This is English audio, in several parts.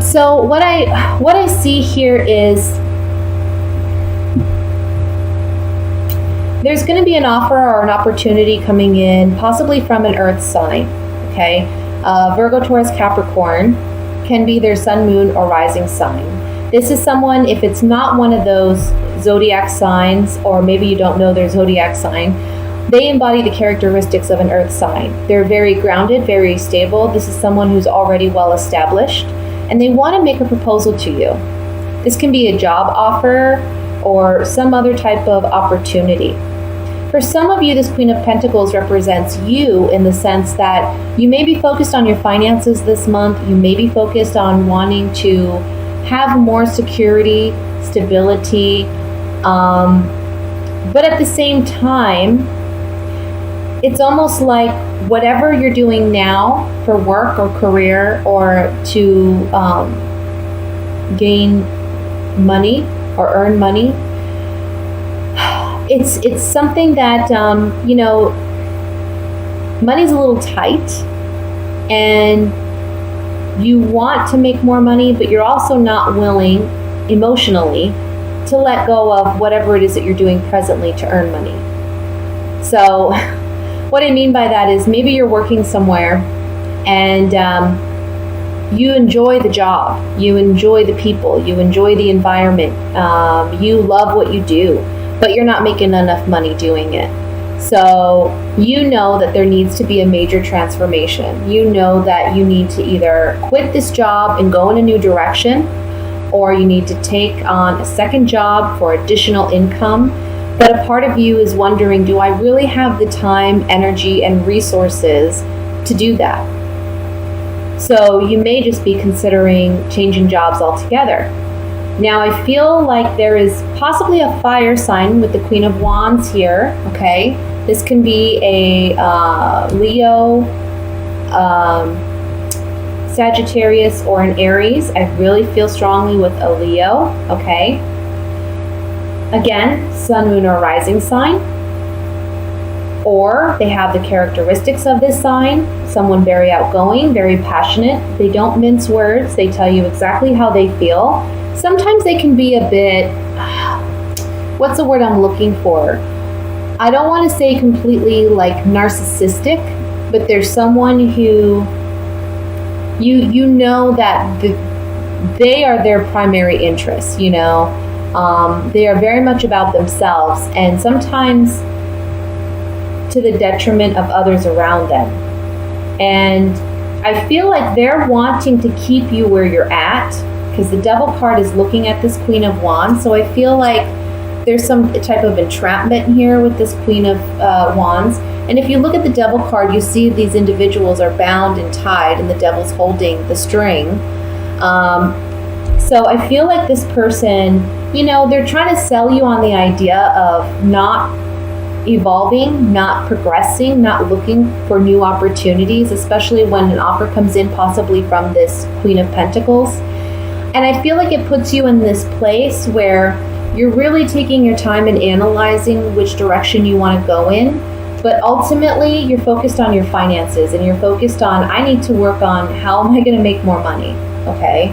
So what I see here is there's going to be an offer or an opportunity coming in, possibly from an earth sign, okay? Virgo, Taurus, Capricorn can be their sun, moon, or rising sign. This is someone, if it's not one of those zodiac signs, or maybe you don't know their zodiac sign, they embody the characteristics of an earth sign. They're very grounded, very stable. This is someone who's already well established, and they want to make a proposal to you. This can be a job offer or some other type of opportunity. For some of you, this Queen of Pentacles represents you in the sense that you may be focused on your finances this month. You may be focused on wanting to have more security, stability, but at the same time, it's almost like whatever you're doing now for work or career or to gain money or earn money, it's something that, money's a little tight and you want to make more money, but you're also not willing emotionally to let go of whatever it is that you're doing presently to earn money. So what I mean by that is maybe you're working somewhere and you enjoy the job, you enjoy the people, you enjoy the environment, you love what you do, but you're not making enough money doing it. So you know that there needs to be a major transformation. You know that you need to either quit this job and go in a new direction, or you need to take on a second job for additional income. But a part of you is wondering, do I really have the time, energy, and resources to do that? So you may just be considering changing jobs altogether. Now, I feel like there is possibly a fire sign with the Queen of Wands here, okay? This can be a Leo, Sagittarius, or an Aries. I really feel strongly with a Leo, okay? Again, sun, moon, or rising sign. Or they have the characteristics of this sign. Someone very outgoing, very passionate. They don't mince words. They tell you exactly how they feel. Sometimes they can be a bit, what's the word I'm looking for? I don't want to say completely like narcissistic, but there's someone who you know that they are their primary interest, they are very much about themselves, and sometimes to the detriment of others around them. And I feel like they're wanting to keep you where you're at, because the Devil card is looking at this Queen of Wands. So I feel like there's some type of entrapment here with this Queen of Wands. And if you look at the Devil card, you see these individuals are bound and tied, and the Devil's holding the string. So I feel like this person, they're trying to sell you on the idea of not evolving, not progressing, not looking for new opportunities, especially when an offer comes in possibly from this Queen of Pentacles. And I feel like it puts you in this place where you're really taking your time and analyzing which direction you want to go in. But ultimately, you're focused on your finances, and you're focused on, I need to work on how am I going to make more money, okay?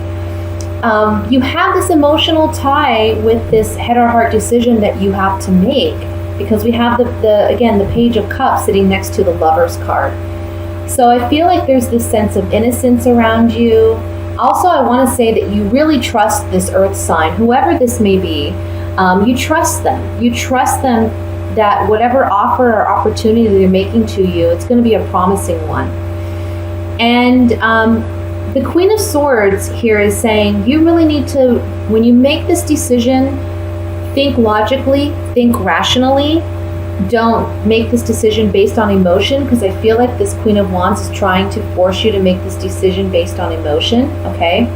You have this emotional tie with this head or heart decision that you have to make, because we have the Page of Cups sitting next to the Lover's card. So I feel like there's this sense of innocence around you. Also, I want to say that you really trust this earth sign, whoever this may be. You trust them. You trust them that whatever offer or opportunity they're making to you, it's going to be a promising one. And the Queen of Swords here is saying you really need to, when you make this decision, think logically, think rationally. Don't make this decision based on emotion, because I feel like this Queen of Wands is trying to force you to make this decision based on emotion, okay?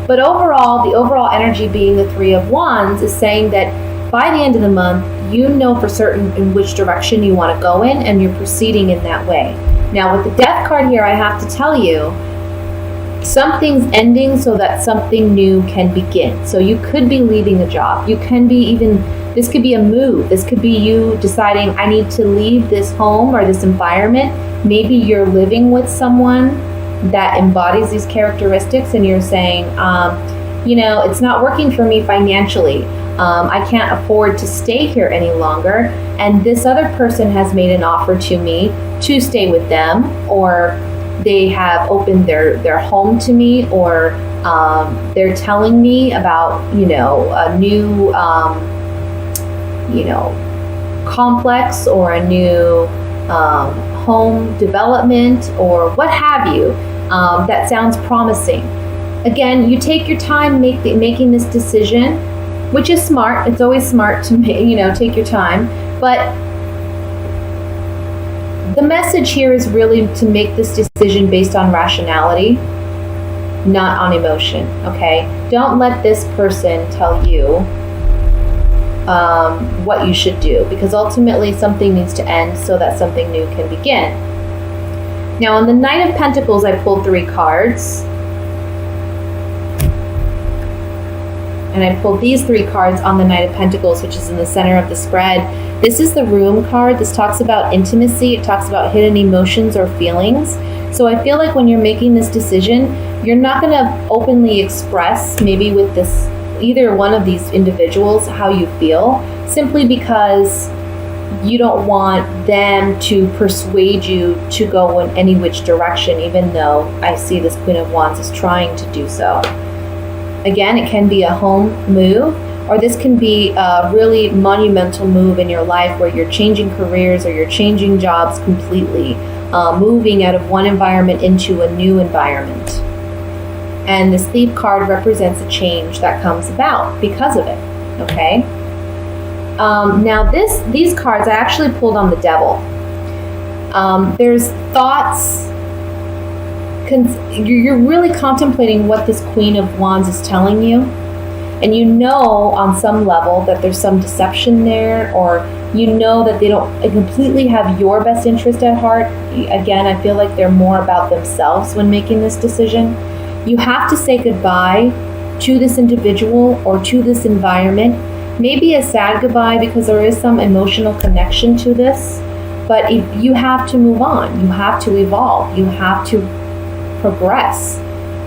But overall, the overall energy being the Three of Wands is saying that by the end of the month, you know for certain in which direction you want to go in, and you're proceeding in that way. Now, with the Death card here, I have to tell you, something's ending so that something new can begin. So you could be leaving a job. You can be this could be a move. This could be you deciding, I need to leave this home or this environment. Maybe you're living with someone that embodies these characteristics, and you're saying, it's not working for me financially. I can't afford to stay here any longer. And this other person has made an offer to me to stay with them, or they have opened their home to me, or they're telling me about, a new, complex, or a new home development, or what have you, that sounds promising. Again, you take your time making this decision, which is smart. It's always smart to take your time. But the message here is really to make this decision based on rationality, not on emotion, okay? Don't let this person tell you what you should do, because ultimately something needs to end so that something new can begin. Now, on the Knight of Pentacles, I pulled 3 cards. And I pulled these 3 cards on the Knight of Pentacles, which is in the center of the spread. This is the Room card. This talks about intimacy. It talks about hidden emotions or feelings. So I feel like when you're making this decision, you're not going to openly express, maybe with this either one of these individuals, how you feel, simply because you don't want them to persuade you to go in any which direction, even though I see this Queen of Wands is trying to do so. Again, it can be a home move, or this can be a really monumental move in your life where you're changing careers or you're changing jobs completely, moving out of one environment into a new environment. And this Thief card represents a change that comes about because of it, okay? Now these cards I actually pulled on the Devil. There's thoughts. You're really contemplating what this Queen of Wands is telling you, and on some level that there's some deception there, or that they don't completely have your best interest at heart. Again, I feel like they're more about themselves when making this decision. You have to say goodbye to this individual or to this environment. Maybe a sad goodbye, because there is some emotional connection to this, but you have to move on. You have to evolve. You have to progress.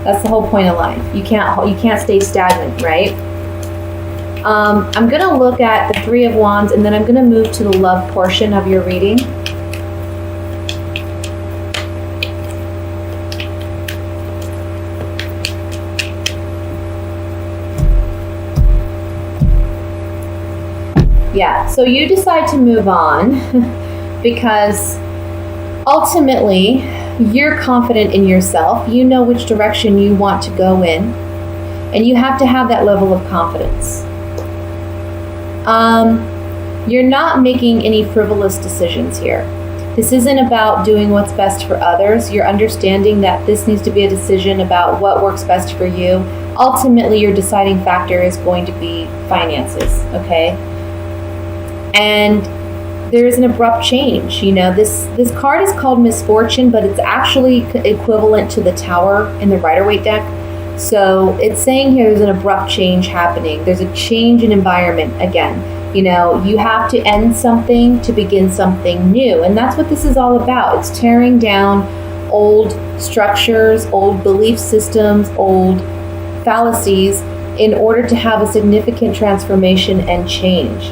That's the whole point of life. You can't stay stagnant, right? I'm going to look at the 3 of Wands, and then I'm going to move to the love portion of your reading. Yeah, so you decide to move on because ultimately you're confident in yourself. You know which direction you want to go in, and you have to have that level of confidence. You're not making any frivolous decisions here. This isn't about doing what's best for others. You're understanding that this needs to be a decision about what works best for you. Ultimately, your deciding factor is going to be finances, okay? And there is an abrupt change. This card is called Misfortune, but it's actually equivalent to the Tower in the Rider-Waite deck. So it's saying here there's an abrupt change happening. There's a change in environment again. You have to end something to begin something new. And that's what this is all about. It's tearing down old structures, old belief systems, old fallacies in order to have a significant transformation and change.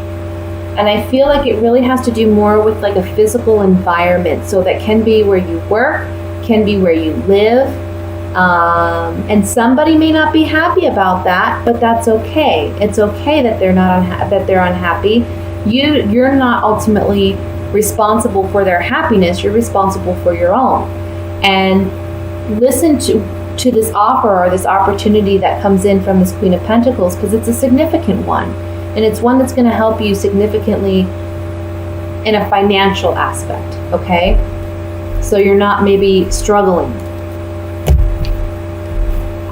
And I feel like it really has to do more with like a physical environment. So that can be where you work, can be where you live. And somebody may not be happy about that, but that's okay. It's okay that they're unhappy. You're not ultimately responsible for their happiness. You're responsible for your own. And listen to this offer or this opportunity that comes in from this Queen of Pentacles, because it's a significant one. And it's one that's going to help you significantly in a financial aspect, okay? So you're not maybe struggling.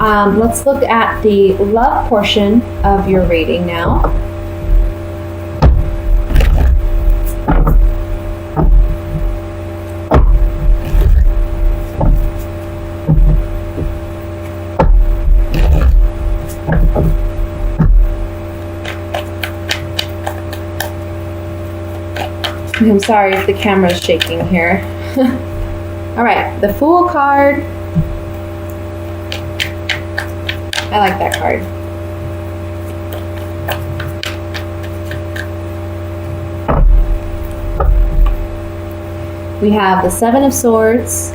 Let's look at the love portion of your reading now. I'm sorry if the camera's shaking here. All right, the Fool card I like that card. We have the Seven of Swords,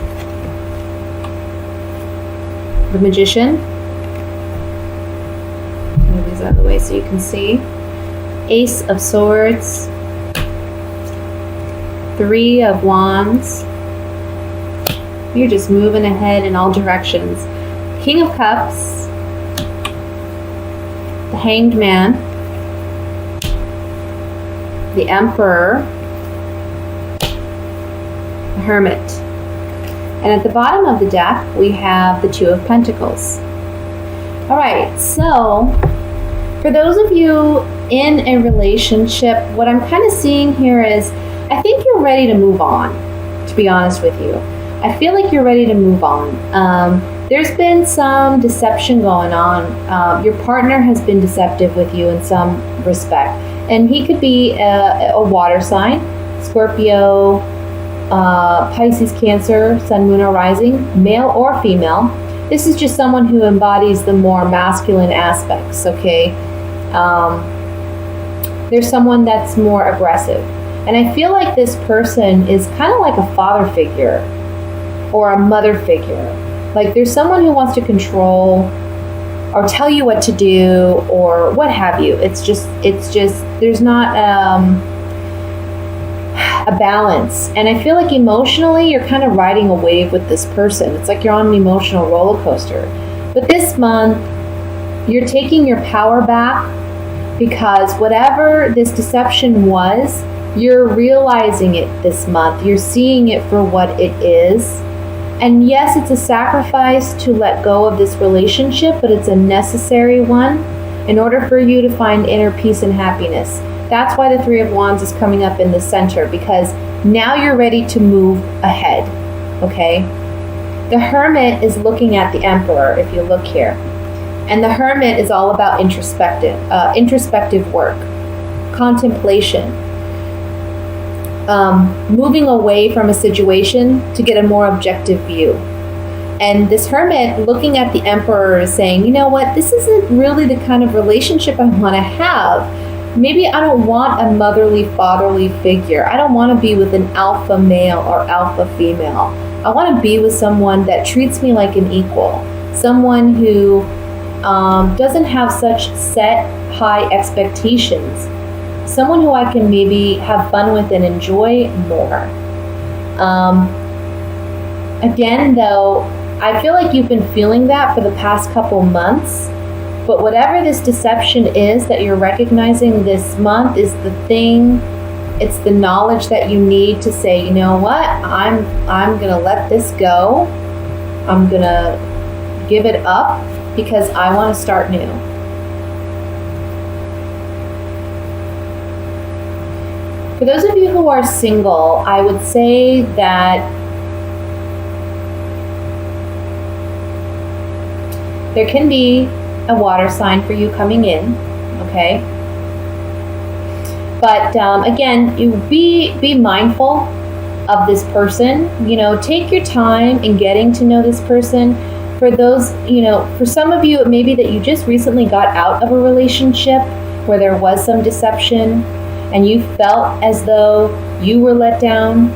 the Magician. Move these out of the way so you can see. Ace of Swords, Three of Wands. You're just moving ahead in all directions. King of Cups, the Hanged Man, the Emperor, the Hermit. And at the bottom of the deck, we have the Two of Pentacles. All right, so for those of you in a relationship, what I'm kind of seeing here is, I think you're ready to move on, to be honest with you. I feel like you're ready to move on. There's been some deception going on. Your partner has been deceptive with you in some respect. And he could be a water sign, Scorpio, Pisces, Cancer, Sun, Moon, or Rising, male or female. This is just someone who embodies the more masculine aspects, okay? There's someone that's more aggressive. And I feel like this person is kind of like a father figure or a mother figure. Like there's someone who wants to control or tell you what to do or what have you. It's just there's not a balance. And I feel like emotionally you're kind of riding a wave with this person. It's like you're on an emotional roller coaster. But this month you're taking your power back, because whatever this deception was, you're realizing it this month. You're seeing it for what it is. And yes, it's a sacrifice to let go of this relationship, but it's a necessary one in order for you to find inner peace and happiness. That's why the Three of Wands is coming up in the center, because now you're ready to move ahead, okay? The Hermit is looking at the Emperor, if you look here. And the Hermit is all about introspective work, contemplation, moving away from a situation to get a more objective view. And this Hermit looking at the Emperor is saying, you know what, this isn't really the kind of relationship I want to have. Maybe I don't want a motherly, fatherly figure. I don't want to be with an alpha male or alpha female. I want to be with someone that treats me like an equal, someone who doesn't have such set high expectations, someone who I can maybe have fun with and enjoy more. Again, though, I feel like you've been feeling that for the past couple months, but whatever this deception is that you're recognizing this month is the thing, it's the knowledge that you need to say, you know what, I'm gonna let this go, I'm gonna give it up, because I want to start new. For those of you who are single, I would say that there can be a water sign for you coming in, okay? But again, you be mindful of this person. You know, take your time in getting to know this person. For those, you know, for some of you, it may be that you just recently got out of a relationship where there was some deception and you felt as though you were let down,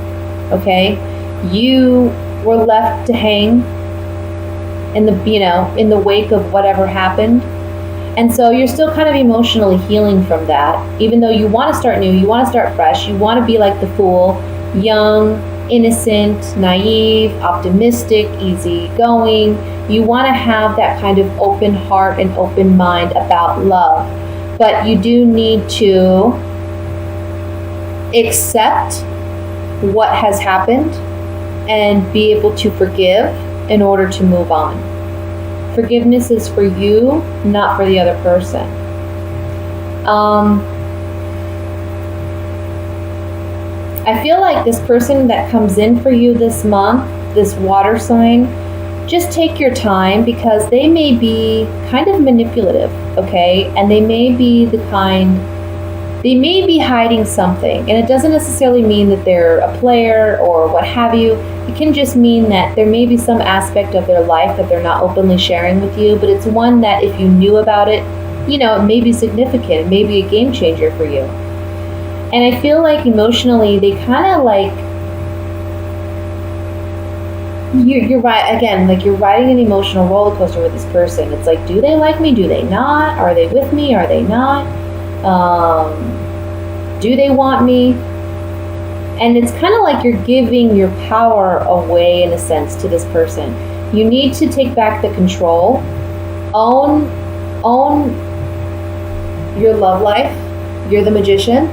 okay? You were left to hang in in the wake of whatever happened. And so you're still kind of emotionally healing from that. Even though you want to start new, you want to start fresh, you want to be like the Fool, young, innocent, naive, optimistic, easygoing. You want to have that kind of open heart and open mind about love. But you do need to accept what has happened and be able to forgive in order to move on. Forgiveness is for you, not for the other person. I feel like this person that comes in for you this month, this water sign, just take your time, because they may be kind of manipulative, okay? And they may be the kind They may be hiding something, and it doesn't necessarily mean that they're a player or what have you. It can just mean that there may be some aspect of their life that they're not openly sharing with you, but it's one that if you knew about it, it may be significant. It may be a game changer for you. And I feel like emotionally, they kind of like, you're right, again, like you're riding an emotional roller coaster with this person. It's like, do they like me? Do they not? Are they with me? Are they not? Do they want me? And it's kind of like you're giving your power away in a sense to this person. You need to take back the control, own your love life. You're the magician,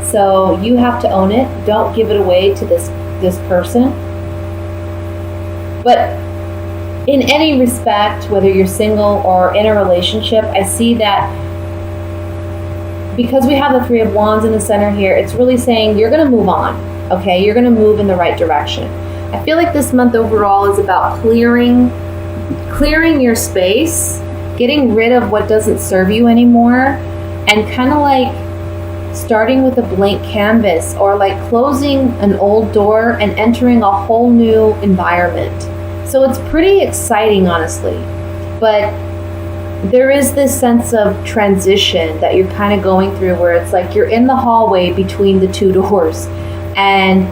so you have to own it. Don't give it away to this person. But in any respect, whether you're single or in a relationship, I see that because we have the Three of Wands in the center here, it's really saying you're going to move on, okay? You're going to move in the right direction. I feel like this month overall is about clearing your space, getting rid of what doesn't serve you anymore, and kind of like starting with a blank canvas, or like closing an old door and entering a whole new environment. So it's pretty exciting, honestly. But there is this sense of transition that you're kind of going through where it's like you're in the hallway between the two doors. And,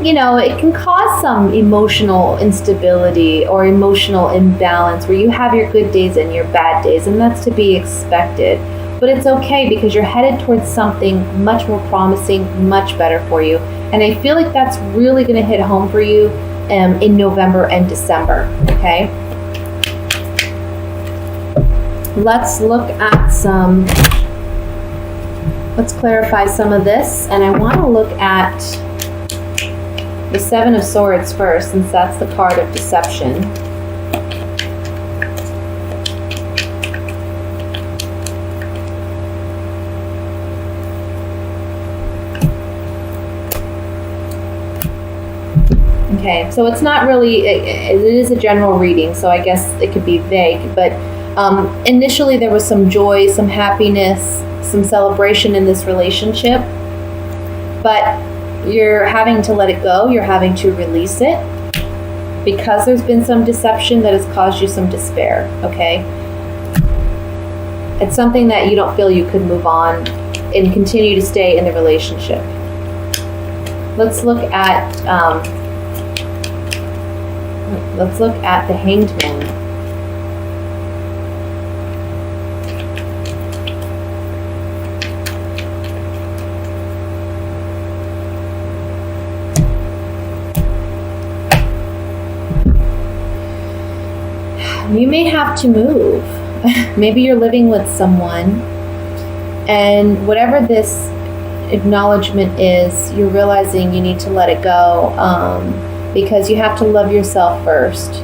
it can cause some emotional instability or emotional imbalance where you have your good days and your bad days, and that's to be expected. But it's okay because you're headed towards something much more promising, much better for you. And I feel like that's really going to hit home for you in November and December, okay? Let's clarify some of this, and I want to look at the Seven of Swords first, since that's the card of deception. Okay, so it's not really, it is a general reading, so I guess it could be vague, but initially there was some joy, some happiness, some celebration in this relationship, but you're having to let it go. You're having to release it because there's been some deception that has caused you some despair, okay? It's something that you don't feel you could move on and continue to stay in the relationship. Let's look at the Hanged Man. You may have to move. Maybe you're living with someone, and whatever this acknowledgement is, you're realizing you need to let it go because you have to love yourself first.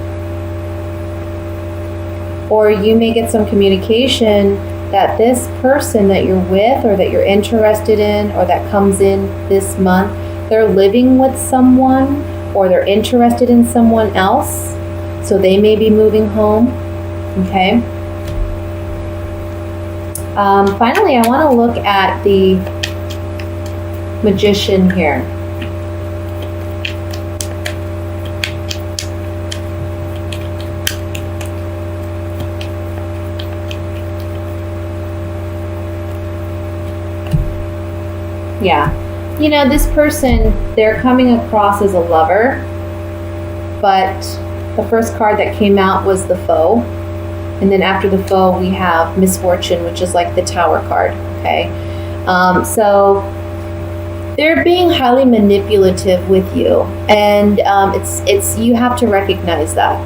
Or you may get some communication that this person that you're with or that you're interested in or that comes in this month, they're living with someone or they're interested in someone else. So they may be moving home, okay? Finally, I want to look at the Magician here. Yeah, this person, they're coming across as a lover, but the first card that came out was the Foe. And then after the Foe, we have Misfortune, which is like the Tower card, okay? So they're being highly manipulative with you. And it's you have to recognize that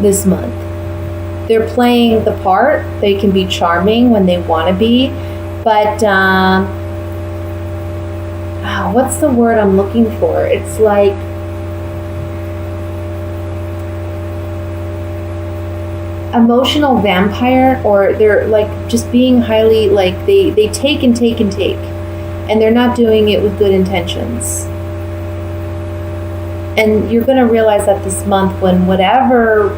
this month. They're playing the part. They can be charming when they want to be. But what's the word I'm looking for? It's like emotional vampire, or they're like just being highly like they take and take and take, and they're not doing it with good intentions. And you're going to realize that this month, when whatever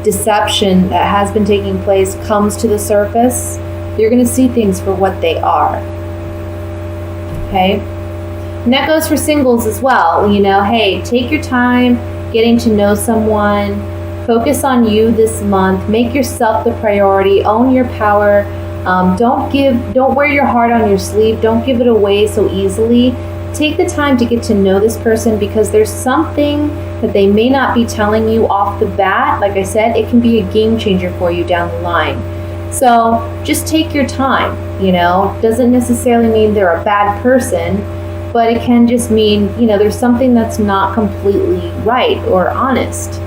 deception that has been taking place comes to the surface, you're going to see things for what they are. okay? And that goes for singles as well. Hey, take your time getting to know someone. Focus on you this month. Make yourself the priority. Own your power. Don't wear your heart on your sleeve. Don't give it away so easily. Take the time to get to know this person, because there's something that they may not be telling you off the bat. Like I said, it can be a game changer for you down the line. So just take your time. Doesn't necessarily mean they're a bad person, but it can just mean, there's something that's not completely right or honest.